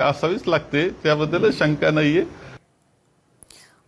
असावीच लागते, त्याबद्दल शंका नाहीये.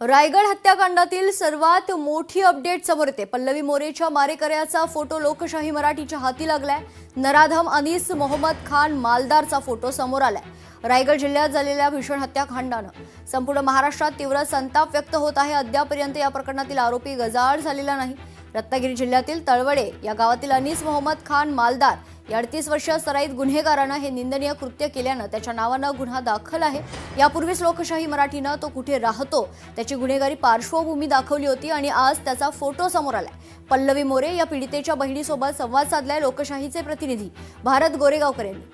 रायगड हत्याकांडातील सर्वात मोठी अपडेट समोर येते. पल्लवी मोरेच्या मारेकऱ्याचा फोटो लोकशाही मराठीच्या हाती लागलाय. नराधम अनीस मोहम्मद खान मालदारचा फोटो समोर आलाय. रायगड जिल्ह्यात झालेल्या भीषण हत्याकांडानं संपूर्ण महाराष्ट्रात तीव्र संताप व्यक्त होत आहे. अद्यापर्यंत या प्रकरणातील आरोपी गजाआड झालेला नाही. रत्नागिरी जिल्ह्यातील तळवडे या गावातील अनीस मोहम्मद खान मालदार या 38 वर्षीय सराईत गुन्हेगारानं हे निंदनीय कृत्य केल्यानं त्याच्या नावानं गुन्हा दाखल आहे. यापूर्वीच लोकशाही मराठीनं तो कुठे राहतो त्याची गुन्हेगारी पार्श्वभूमी दाखवली होती आणि आज त्याचा फोटो समोर आलाय. पल्लवी मोरे या पीडितेच्या बहिणीसोबत संवाद साधलाय लोकशाहीचे प्रतिनिधी भारत गोरेगावकर यांनी.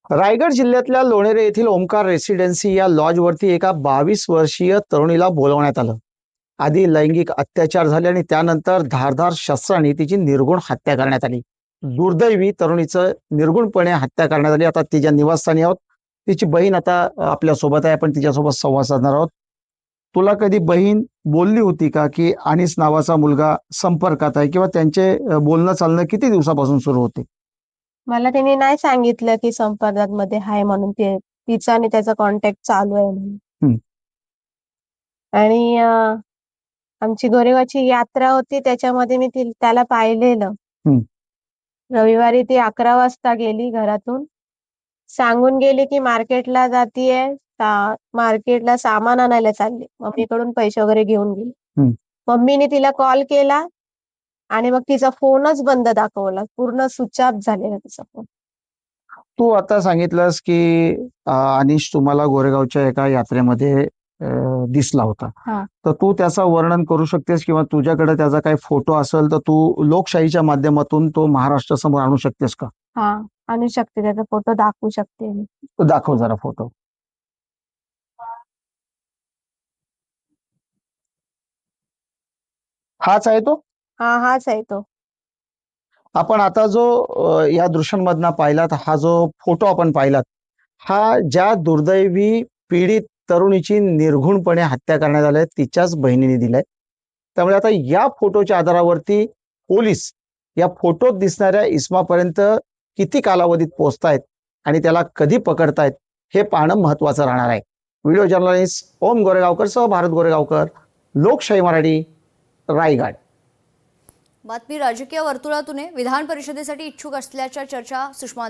रायगड जिल्ह्यातल्या लोणेरे येथील ओमकार रेसिडेन्सी या लॉजवरती एका 22 वर्षीय तरुणीला बोलवण्यात आलं. आधी लैंगिक अत्याचार झाले आणि त्यानंतर धारदार शस्त्राने तिची निर्गुण हत्या करण्यात आली. दुर्दैवी तरुणीचं निर्गुणपणे हत्या करण्यात आली. आता तिच्या निवासस्थानी आहोत. तिची बहीण आता आपल्या सोबत आहे. आपण तिच्यासोबत संवाद साधणार आहोत. तुला कधी बहीण बोलली होती का की अनीस नावाचा मुलगा संपर्कात आहे, किंवा त्यांचे बोलणं चालणं किती दिवसापासून सुरू होते? मला त्यांनी नाही सांगितलं की संपर्कात मध्ये आहे म्हणून. तिचा आणि त्याचा कॉन्टॅक्ट चालू आहे म्हणून. आणि आमची गोरेगावची यात्रा होती, त्याच्यामध्ये मी त्याला पाहिलेलं. रविवारी ती 11 वाजता गेली घरातून. सांगून गेली की मार्केटला जातीये, मार्केटला सामान आणायला चालली. मम्मीकडून पैसे वगैरे घेऊन गेली. मम्मीने तिला कॉल केला आणि मग तिचा फोनच बंद दाखवला. पूर्ण स्विच ऑफ झालेला तिचा फोन. तू आता सांगितलंस की अनीश तुम्हाला गोरेगावच्या एका यात्रेमध्ये दिसला होता. तर तू त्याचं वर्णन करू शकतेस, किंवा तुझ्याकडे त्याचा काही फोटो असेल तर तू लोकशाहीच्या माध्यमातून तो महाराष्ट्र समोर आणू शकतेस का? हा, आणू शकते. त्याचा फोटो दाखवू शकते मी. तू दाखव जरा फोटो. हाच आहे तो? हा, हाच आहे तो. आपण आता जो या दृश्यांमधनं पाहिलात, हा जो फोटो आपण पाहिलात, हा ज्या दुर्दैवी पीडित तरुणीची निर्घुणपणे हत्या करण्यात आली तिच्याच बहिणीने दिलाय. त्यामुळे आता या फोटोच्या आधारावरती पोलीस या फोटोत दिसणाऱ्या इस्मापर्यंत किती कालावधीत पोहोचतायत आणि त्याला कधी पकडतायत हे पाहणं महत्वाचं राहणार आहे. व्हिडिओ जर्नलिस्ट ओम गोरेगावकर सह भारत गोरेगावकर, लोकशाही मराठी, रायगड. बातमी राजकीय वर्तुळातून विधान परिषदेसाठी इच्छुक असल्याच्या चर्चा सुषमा